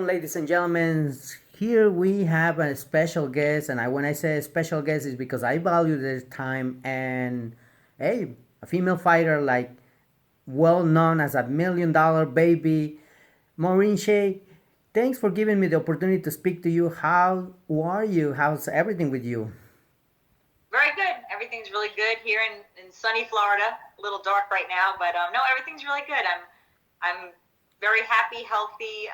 ladies and gentlemen. Here we have a special guest, and when I say special guest, is because I value their time. And hey, a female fighter like well known as $1 million baby, Maureen Shae. Thanks for giving me the opportunity to speak to you. How are you? How's everything with you? Very good. Everything's really good here in sunny Florida. A little dark right now, but no, everything's really good. I'm very happy, healthy,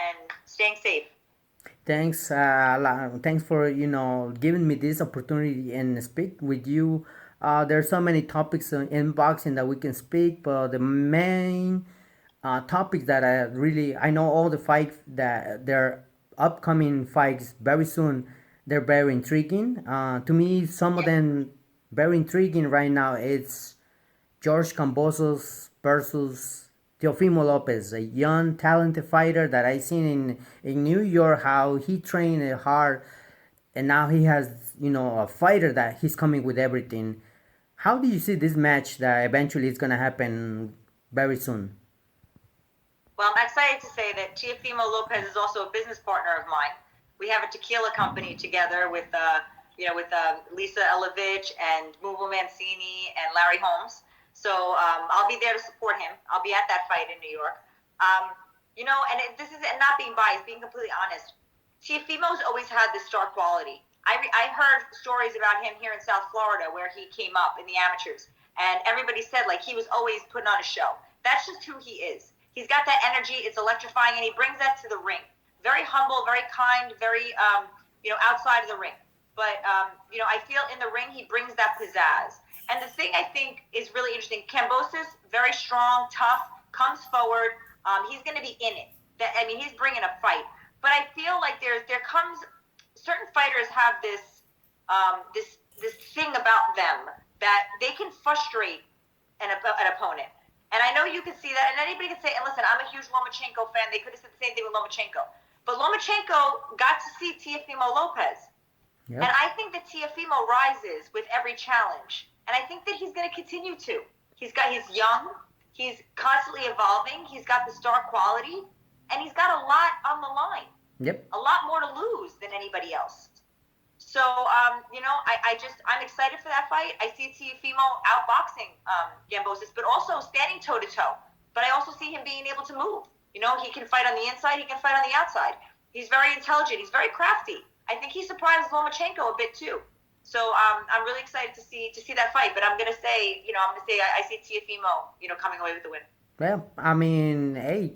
and staying safe. Thanks for giving me this opportunity and speak with you. There's so many topics in boxing that we can speak, but the main topics that I know all the fights that their upcoming fights very soon. They're very intriguing. To me, some of Yeah. them very intriguing right now. It's George Kambosos versus Teofimo Lopez, a young, talented fighter that I seen in New York, how he trained hard, and now he has, a fighter that he's coming with everything. How do you see this match that eventually is going to happen very soon? Well, I'm excited to say that Teofimo Lopez is also a business partner of mine. We have a tequila company together with Lisa Elovich and Mubo Mancini and Larry Holmes. So I'll be there to support him. I'll be at that fight in New York. This is and not being biased, being completely honest. Teofimo's always had this star quality. I heard stories about him here in South Florida where he came up in the amateurs, and everybody said like he was always putting on a show. That's just who he is. He's got that energy. It's electrifying, and he brings that to the ring. Very humble, very kind, very outside of the ring. But I feel in the ring he brings that pizzazz. And the thing I think is really interesting, Kambosos, very strong, tough, comes forward. He's going to be in it. He's bringing a fight. But I feel like there comes certain fighters have this thing about them that they can frustrate an opponent. And I know you can see that, and anybody can say, and listen, I'm a huge Lomachenko fan. They could have said the same thing with Lomachenko. But Lomachenko got to see Teofimo Lopez. Yep. And I think that Teofimo rises with every challenge. And I think that he's going to continue to. He's young. He's constantly evolving. He's got the star quality. And he's got a lot on the line. Yep. A lot more to lose than anybody else. So, I'm excited for that fight. I see Teofimo outboxing Kambosos, but also standing toe-to-toe. But I also see him being able to move. He can fight on the inside. He can fight on the outside. He's very intelligent. He's very crafty. I think he surprised Lomachenko a bit too. So I'm really excited to see that fight. But I'm gonna say, I see Teofimo, coming away with the win. Well, hey,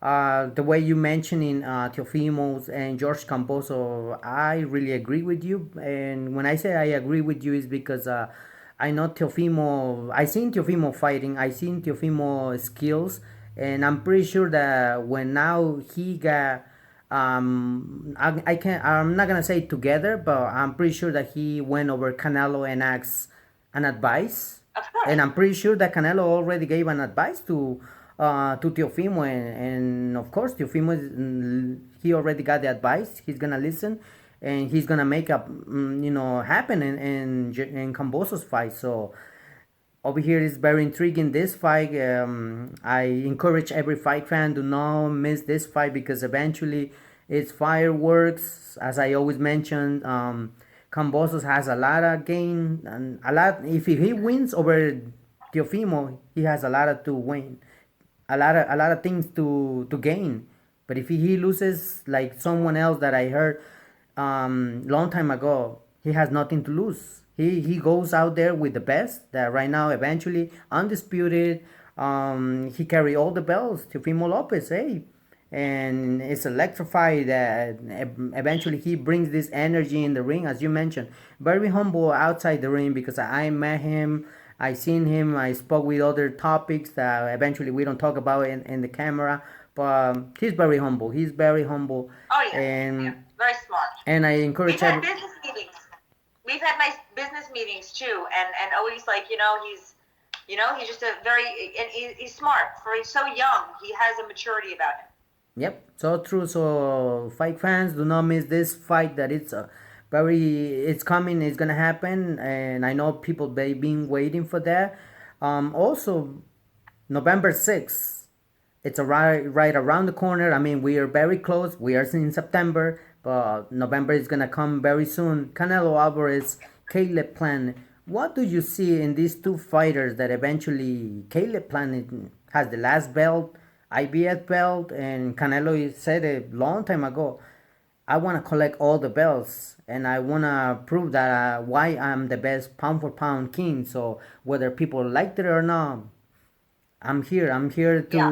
the way you mentioning Teofimos and George Camboso, I really agree with you. And when I say I agree with you, is because I know Teofimo. I seen Teofimo fighting. I seen Teofimo skills, and I'm pretty sure that when now he got. I can't. I'm not gonna say together, but I'm pretty sure that he went over Canelo and asked an advice, Of course. and I'm pretty sure that Canelo already gave an advice to Teofimo, and of course Teofimo he already got the advice. He's gonna listen, and he's gonna make up happen in Kambosos fight. So over here is very intriguing. This fight, I encourage every fight fan to not miss this fight because eventually it's fireworks. As I always mention, Kambosos has a lot of gain and a lot. If he wins over Teofimo, he has a lot of to win, a lot of things to gain. But if he loses like someone else that I heard long time ago, he has nothing to lose. He goes out there with the best that right now eventually undisputed. He carry all the belts to Fimo Lopez, hey, and it's electrified that eventually he brings this energy in the ring, as you mentioned. Very humble outside the ring because I met him. I seen him. I spoke with other topics that eventually we don't talk about in the camera. But he's very humble. He's very humble. Oh yeah. And Yeah. Very smart. and I We've encourage had every. business meetings. We've had nice business meetings too, and always like he's just a very and he's smart for he's so young. He has a maturity about him. Yep, so true. So fight fans, do not miss this fight. That it's coming. It's gonna happen, and I know people they been waiting for that. Also, November 6th, it's a right around the corner. I mean, we are very close. We are in September, but November is gonna come very soon. Canelo Alvarez, Caleb Plant. What do you see in these two fighters that eventually Caleb Plant has the last belt, IBF belt, and Canelo said a long time ago, I want to collect all the belts and I want to prove that why I'm the best pound for pound king. So whether people liked it or not, I'm here. I'm here Yeah.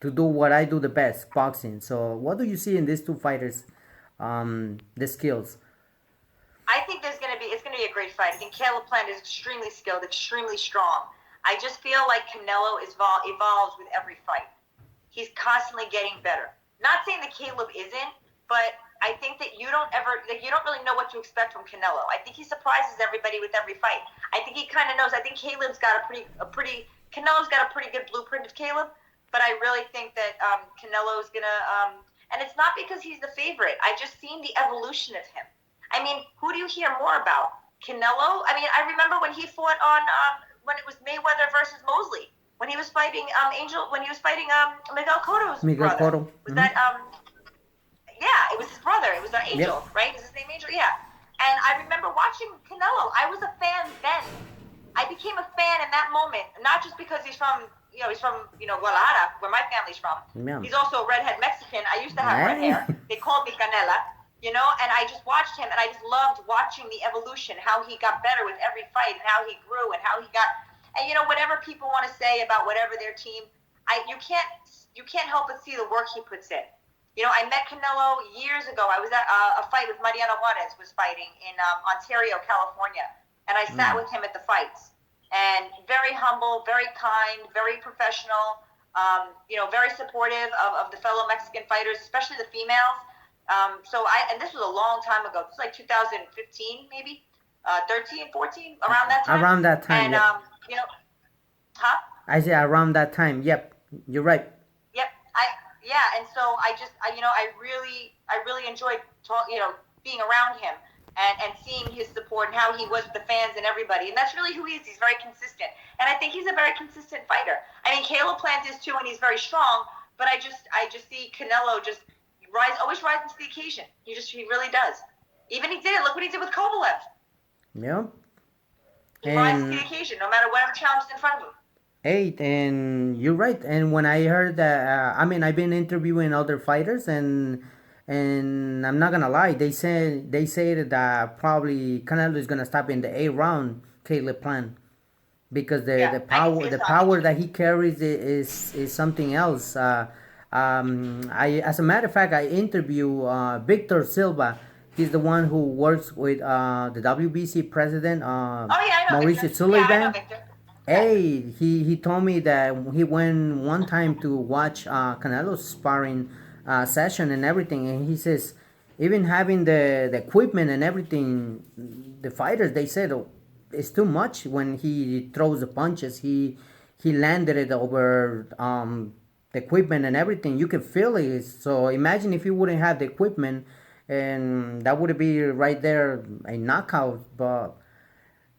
to do what I do the best, boxing. So what do you see in these two fighters, the skills? I think it's gonna be a great fight. I think Caleb Plant is extremely skilled, extremely strong. I just feel like Canelo evolves with every fight. He's constantly getting better. Not saying that Caleb isn't, but I think that you don't really know what to expect from Canelo. I think he surprises everybody with every fight. I think he kind of knows. I think Canelo's got a pretty good blueprint of Caleb, but I really think that Canelo's gonna and it's not because he's the favorite. I just seen the evolution of him. I mean, who do you hear more about? Canelo? I mean, I remember when he fought on when it was Mayweather versus Mosley. When he was fighting Miguel Cotto's Miguel brother. Cotto. Was that yeah, it was his brother. It was Angel, Yep. right? Is his name Angel? Yeah. And I remember watching Canelo. I was a fan then. I became a fan in that moment, not just because he's from Guadalajara, where my family's from. Yeah. He's also a redhead Mexican. I used to have red hair. They called me Canela, and I just watched him, and I just loved watching the evolution, how he got better with every fight, and how he grew, and how he got, and whatever people want to say about whatever their team, you can't help but see the work he puts in. I met Canelo years ago. I was at a fight with Mariano Juarez was fighting in Ontario, California, and I sat with him at the fights. And very humble, very kind, very professional, very supportive of the fellow Mexican fighters, especially the females. And this was a long time ago. This was like 2015, maybe 13, 14, around that time. Around that time, And yep. Huh? I say around that time. Yep, you're right. Yep. And so I really enjoyed being around him and seeing his support and how he was with the fans and everybody. And that's really who he is. He's very consistent. And I think he's a very consistent fighter. I mean, Caleb Plant is too, and he's very strong, but I just see Canelo just always rise to the occasion. He really does. Even he did it. Look what he did with Kovalev. Yeah. He rises to the occasion, no matter whatever challenge is in front of him. And you're right. And when I heard that, I mean, I've been interviewing other fighters, and I'm not gonna lie, they say that probably Canelo is gonna stop in the 8th round, Caleb Plant, because the power that he carries is something else. I as a matter of fact, I interview Victor Silva. He's the one who works with the WBC president, Maureen Shae. Yeah, I know Victor. Hey, he told me that he went one time to watch Canelo's sparring session and everything, and he says even having the equipment and everything, the fighters, they said, oh, it's too much when he throws the punches. He landed it over the equipment and everything. You can feel it. So imagine if you wouldn't have the equipment, and that would be right there a knockout. But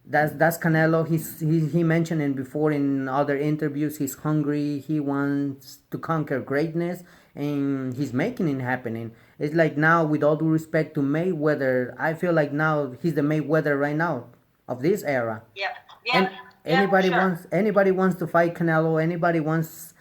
that's Canelo. He mentioned it before in other interviews. He's hungry. He wants to conquer greatness, and he's making it happening. It's like now, with all due respect to Mayweather, I feel like now he's the Mayweather right now of this era. Yeah. And anybody wants to fight Canelo. Anybody wants,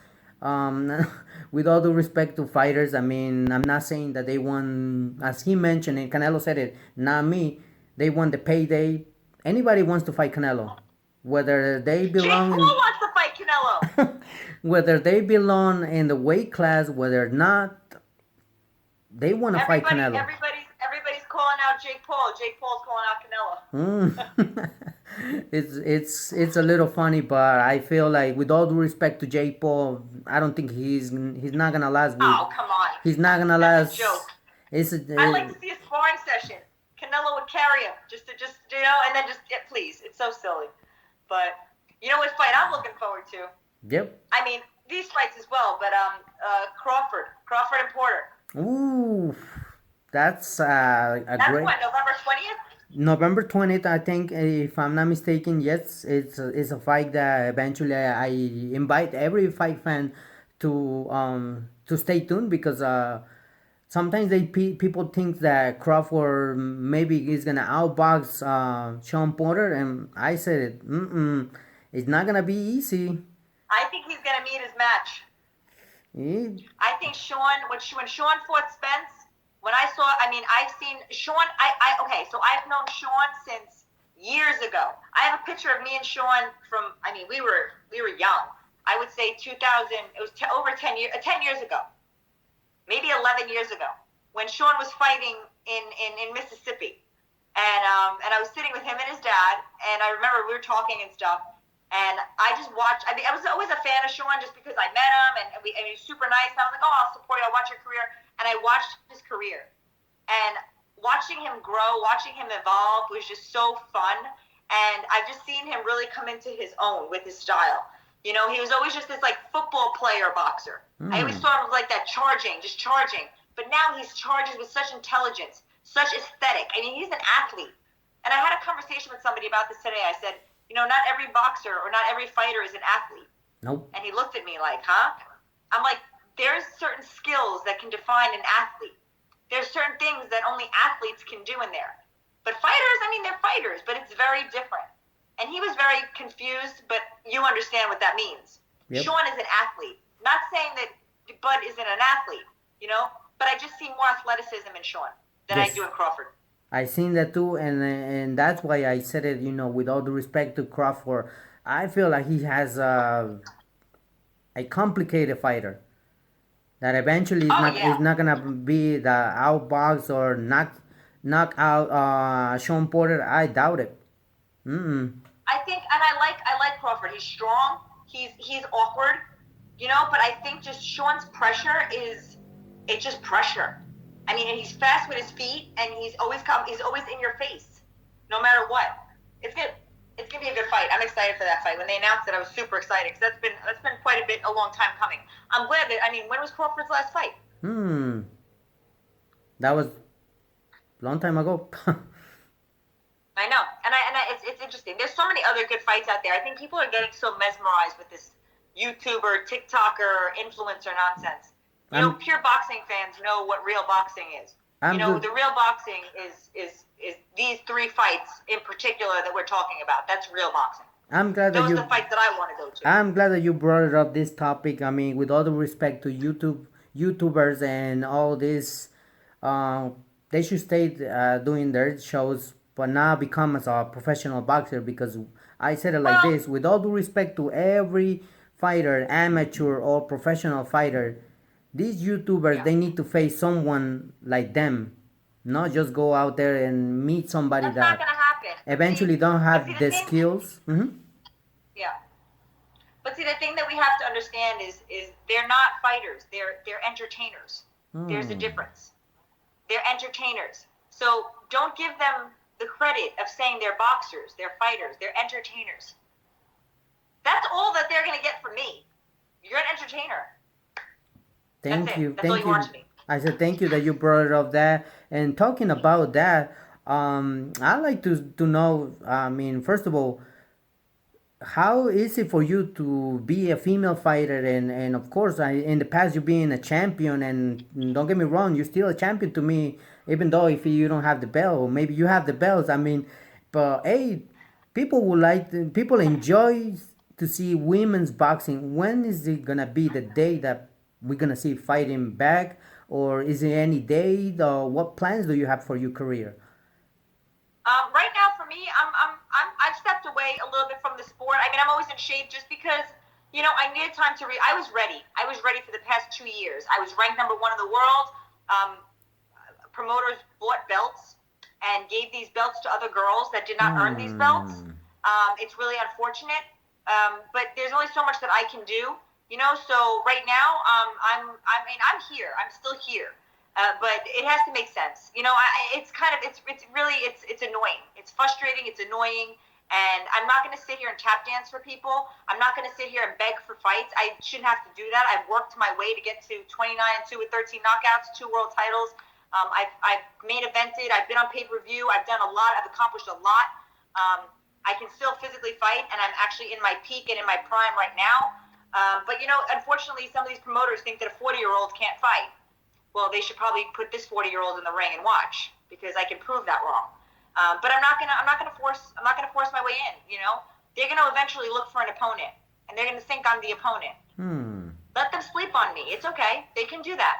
with all due respect to fighters. I mean, I'm not saying that they won, as he mentioned, and Canelo said it, not me. They won the payday. Anybody wants to fight Canelo, whether they belong. Jake Paul wants to fight Canelo. Whether they belong in the weight class, whether or not, they want to fight Canelo. Everybody's calling out Jake Paul. Jake Paul's calling out Canelo. It's a little funny, but I feel like, with all due respect to Jake Paul, I don't think he's not gonna last. Oh, come on. He's not gonna last. Joke. I'd like to see a sparring session. Canelo would carry him and then please. It's so silly. But you know what fight I'm looking forward to? Yep. I mean, these fights as well, but Crawford and Porter. Ooh, that's That's great. what, November 20th? November 20th, I think, if I'm not mistaken. Yes, it's a fight that eventually I invite every fight fan to stay tuned because sometimes people think that Crawford maybe is gonna outbox Sean Porter, and I said it. It's not gonna be easy. I think he's going to meet his match. I think when Sean fought Spence, when I saw, I mean, I've seen Sean, okay, so I've known Sean since years ago. I have a picture of me and Sean from, I mean, we were young. I would say 2000, it was over 10 years ago, maybe 11 years ago, when Sean was fighting in Mississippi. And I was sitting with him and his dad, and I remember we were talking and stuff. And I just watched. I mean, I was always a fan of Sean just because I met him, and he's super nice. And I was like, oh, I'll support you. I'll watch your career. And I watched his career, and watching him grow, watching him evolve was just so fun. And I've just seen him really come into his own with his style. You know, he was always just this like football player boxer. I always saw him like that, just charging. But now he charges with such intelligence, such aesthetic. I mean, he's an athlete. And I had a conversation with somebody about this today. I said, you know, not every boxer or not every fighter is an athlete. Nope. And he looked at me like, huh? I'm like, there's certain skills that can define an athlete. There's certain things that only athletes can do in there. But fighters, I mean, they're fighters, but it's very different. And he was very confused, but you understand what that means. Yep. Sean is an athlete. Not saying that Bud isn't an athlete, you know, but I just see more athleticism in Sean than I do in Crawford. I seen that too, and that's why I said it. You know, with all due respect to Crawford, I feel like he has a complicated fighter that eventually is not gonna be the outbox or knock out Sean Porter. I doubt it. I think, and I like Crawford. He's strong. He's awkward, you know. But I think just Sean's pressure it's just pressure. I mean, and he's fast with his feet, and he's always in your face, no matter what. It's gonna be a good fight. I'm excited for that fight. When they announced it, I was super excited because that's been quite a long time coming. I'm glad that. I mean, when was Crawford's last fight? That was a long time ago. I know, and it's interesting. There's so many other good fights out there. I think people are getting so mesmerized with this YouTuber, TikToker, influencer nonsense. You know, pure boxing fans know what real boxing is. The real boxing is these three fights in particular that we're talking about. That's real boxing. I'm glad that those are the fights that I want to go to. I'm glad that you brought it up, this topic. I mean, with all the respect to YouTubers and all this, they should stay doing their shows, but now become as a professional boxer. Because I said it like this: with all due respect to every fighter, amateur or professional fighter, these YouTubers, they need to face someone like them, not just go out there and meet somebody That's not gonna happen. Eventually don't have the skills. Yeah. But see, the thing that we have to understand is they're not fighters. They're entertainers. There's a difference. They're entertainers. So don't give them the credit of saying they're boxers, they're fighters, they're entertainers. That's all that they're gonna get from me. You're an entertainer. Thank you. Thank you. I said thank you that you brought it up there. And talking about that, I'd like to know, I mean, first of all, how is it for you to be a female fighter? And of course, in the past, you being a champion, and don't get me wrong, you're still a champion to me, even though if you don't have the belt, or maybe you have the belts. I mean, but hey, people enjoy to see women's boxing. When is it gonna be the day that we're gonna see fighting back, or is there any day? What plans do you have for your career? Right now, for me, I've stepped away a little bit from the sport. I mean, I'm always in shape just because, you know, I needed time to I was ready. I was ready for the past 2 years. I was ranked #1 in the world. Promoters bought belts and gave these belts to other girls that did not earn these belts. It's really unfortunate, but there's only so much that I can do. You know, so right now, I'm here. I'm still here, but it has to make sense. You know, it's annoying. It's frustrating. It's annoying, and I'm not going to sit here and tap dance for people. I'm not going to sit here and beg for fights. I shouldn't have to do that. I've worked my way to get to 29-2 with 13 knockouts, 2 world titles. I've main evented. I've been on pay-per-view. I've done a lot. I've accomplished a lot. I can still physically fight, and I'm actually in my peak and in my prime right now. But unfortunately, some of these promoters think that a 40-year-old can't fight. Well, they should probably put this 40-year-old in the ring and watch, because I can prove that wrong. But I'm not gonna force my way in. They're gonna eventually look for an opponent, and they're gonna think I'm the opponent. Let them sleep on me. It's okay. They can do that.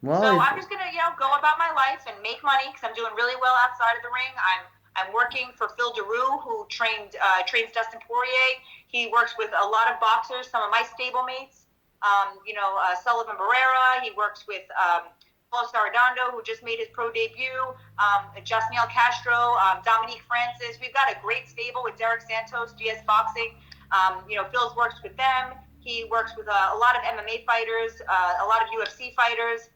Well, so I'm just gonna, go about my life and make money, because I'm doing really well outside of the ring. I'm working for Phil Daru, who trains Dustin Poirier. He works with a lot of boxers, some of my stablemates. Sullivan Barrera. He works with Paulo Arredondo, who just made his pro debut. Jasniel Castro, Dominique Francis. We've got a great stable with Derek Santos, GS Boxing. Phil's works with them. He works with a lot of MMA fighters, a lot of UFC fighters,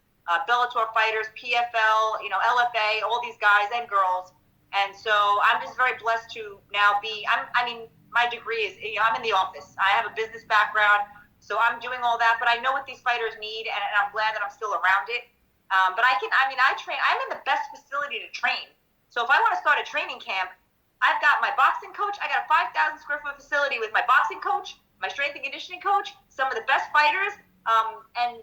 Bellator fighters, PFL, LFA, all these guys and girls. And so I'm just very blessed to now be, my degree is, I'm in the office. I have a business background, so I'm doing all that, but I know what these fighters need, and I'm glad that I'm still around it. But I train, I'm in the best facility to train. So if I want to start a training camp, I've got my boxing coach. I got a 5,000 square foot facility with my boxing coach, my strength and conditioning coach, some of the best fighters, and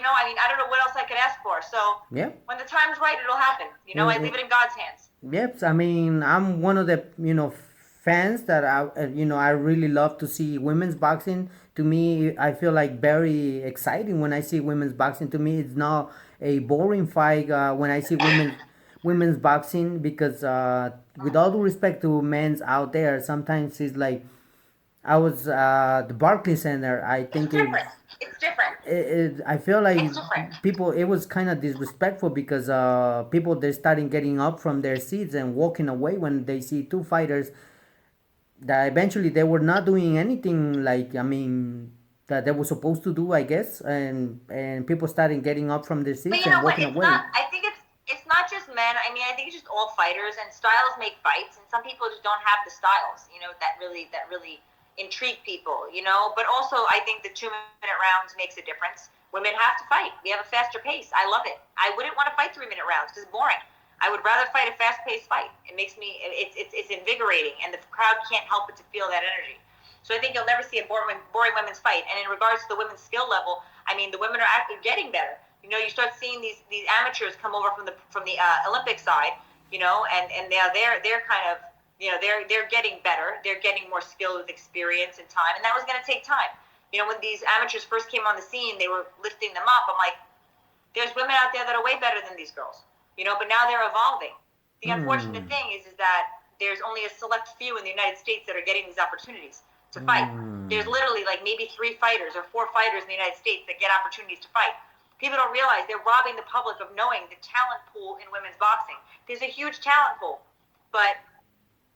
I don't know what else I could ask for. So when the time's right, it'll happen. I leave it in God's hands. Yep. I'm one of the fans that I really love to see women's boxing. To me, I feel like very exciting when I see women's boxing. To me, it's not a boring fight when I see women's boxing, because with all due respect to men's out there, sometimes it's like I was the Barclays Center. I think it's different. I feel like people, it was kind of disrespectful, because people, they're starting getting up from their seats and walking away when they see two fighters that eventually they were not doing anything that they were supposed to do, I guess, and people started getting up from their seats and walking away. I think it's not just men. I think it's just all fighters, and styles make fights, and some people just don't have the styles, that really intrigue people, But also, I think the 2-minute rounds makes a difference. Women have to fight. We have a faster pace. I love it. I wouldn't want to fight 3-minute rounds because it's boring. I would rather fight a fast-paced fight. It makes me, it's invigorating, and the crowd can't help but to feel that energy. So I think you'll never see a boring women's fight. And in regards to the women's skill level, the women are actually getting better. You start seeing these amateurs come over from the Olympic side, and now they're kind of, they're getting better. They're getting more skill with experience and time, and that was going to take time. When these amateurs first came on the scene, they were lifting them up. I'm like, there's women out there that are way better than these girls. But now they're evolving. The unfortunate thing is that there's only a select few in the United States that are getting these opportunities to fight. There's literally like maybe 3 fighters or 4 fighters in the United States that get opportunities to fight. People don't realize they're robbing the public of knowing the talent pool in women's boxing. There's a huge talent pool, but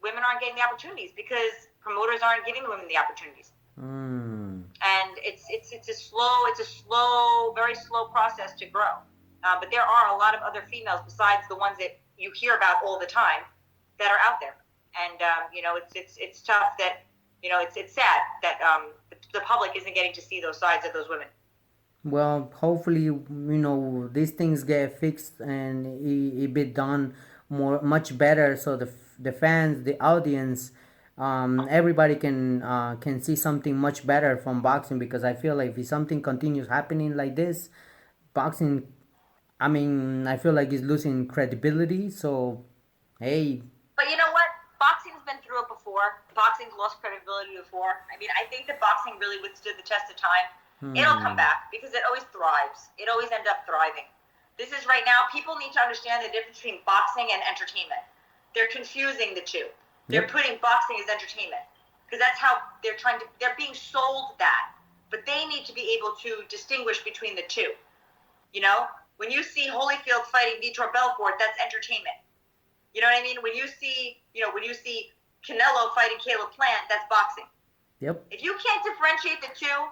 women aren't getting the opportunities because promoters aren't giving women the opportunities. And it's a slow, very slow process to grow. But there are a lot of other females besides the ones that you hear about all the time that are out there. And, it's tough that, it's sad that the public isn't getting to see those sides of those women. Well, hopefully, these things get fixed and it be done much better, so the fans, the audience, everybody can see something much better from boxing, because I feel like if something continues happening like this, boxing, I feel like it's losing credibility. So, hey. But you know what? Boxing's been through it before. Boxing's lost credibility before. I think that boxing really withstood the test of time. It'll come back because it always thrives. It always ends up thriving. This is right now, people need to understand the difference between boxing and entertainment. They're confusing the two. They're putting boxing as entertainment because that's how they're being sold that. But they need to be able to distinguish between the two. When you see Holyfield fighting Vitor Belfort, that's entertainment. You know what I mean? When you see Canelo fighting Caleb Plant, that's boxing. Yep. If you can't differentiate the two,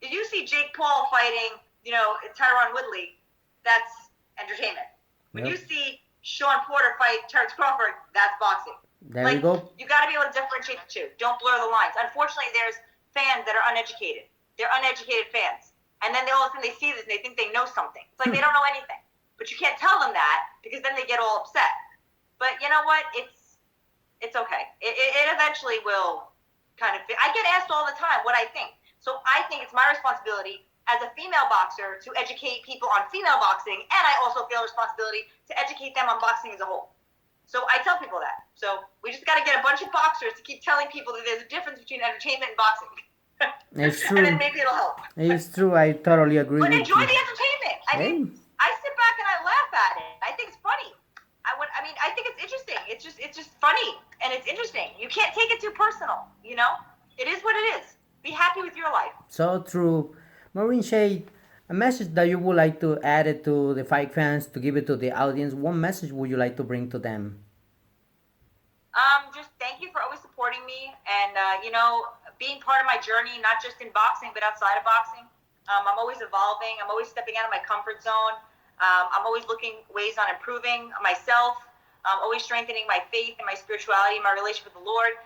if you see Jake Paul fighting, Tyron Woodley, that's entertainment. When you see Sean Porter fight Terrence Crawford, that's boxing. There you go. You got to be able to differentiate the two. Don't blur the lines. Unfortunately, there's fans that are uneducated. They're uneducated fans. And then all of a sudden they see this and they think they know something. It's like they don't know anything. But you can't tell them that because then they get all upset. But you know what? It's okay. It eventually will kind of thing. I get asked all the time what I think. So I think it's my responsibility as a female boxer to educate people on female boxing, and I also feel a responsibility to educate them on boxing as a whole. So I tell people that. So we just got to get a bunch of boxers to keep telling people that there's a difference between entertainment and boxing. It's And then true. maybe it'll help. It's true. I totally agree But with enjoy you. the entertainment. I Hey, mean, I sit back and I laugh at it. I think it's funny. I think it's interesting. It's just funny and it's interesting. You can't take it too personal, you know? It is what it is. Be happy with your life. so true. Maureen Shae, a message that you would like to add it to the fight fans, to give it to the audience. What message would you like to bring to them? Just thank you for always supporting me and, being part of my journey, not just in boxing, but outside of boxing. I'm always evolving. I'm always stepping out of my comfort zone. I'm always looking ways on improving myself. Always strengthening my faith and my spirituality and my relationship with the Lord.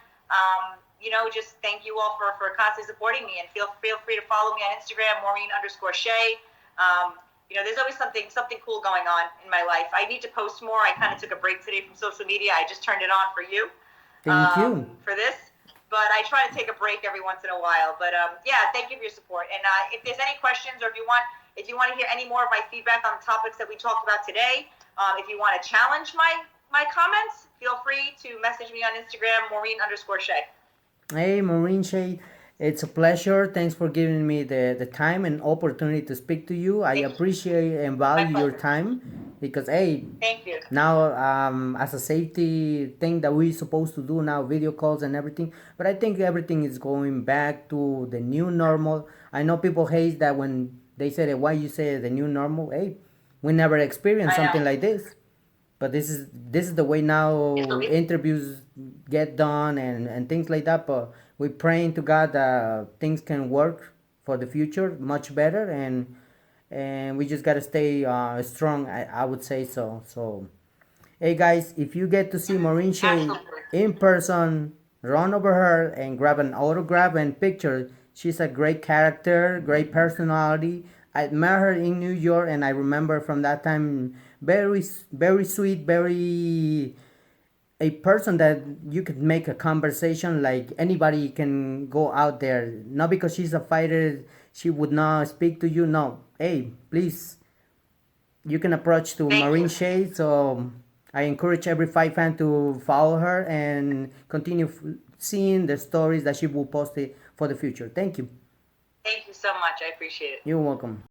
Just thank you all for constantly supporting me, and feel free to follow me on Instagram, Maureen_Shae. There's always something cool going on in my life. I need to post more. I kind of took a break today from social media. I just turned it on for you, Thank you. for this. But I try to take a break every once in a while. But yeah, thank you for your support. And if there's any questions, or if you want to hear any more of my feedback on the topics that we talked about today, if you want to challenge my comments, feel free to message me on Instagram, Maureen_Shae. Hey, Maureen Shae, it's a pleasure. Thanks for giving me the time and opportunity to speak to you. I Thank you. appreciate and My value your pleasure. time because, hey, Thank you. now as a safety thing that we're supposed to do now, video calls and everything, but I think everything is going back to the new normal. I know people hate that when they say that, why you say the new normal. Hey, we never experienced I something know. like this, but this is the way now interviews get done and things like that. But we're praying to God that things can work for the future much better, and we just gotta stay strong. I would say so. Hey guys, if you get to see Maureen Shae Absolutely. in person, run over her and grab an autograph and picture. She's a great character, great personality. I met her in New York, and I remember from that time, very sweet, very a person that you could make a conversation, like anybody can go out there. Not because she's a fighter, she would not speak to you. No, hey, please, you can approach to Thank Maureen you. Shae. So I encourage every fight fan to follow her and continue seeing the stories that she will post it for the future. Thank you. Thank you so much. I appreciate it. You're welcome.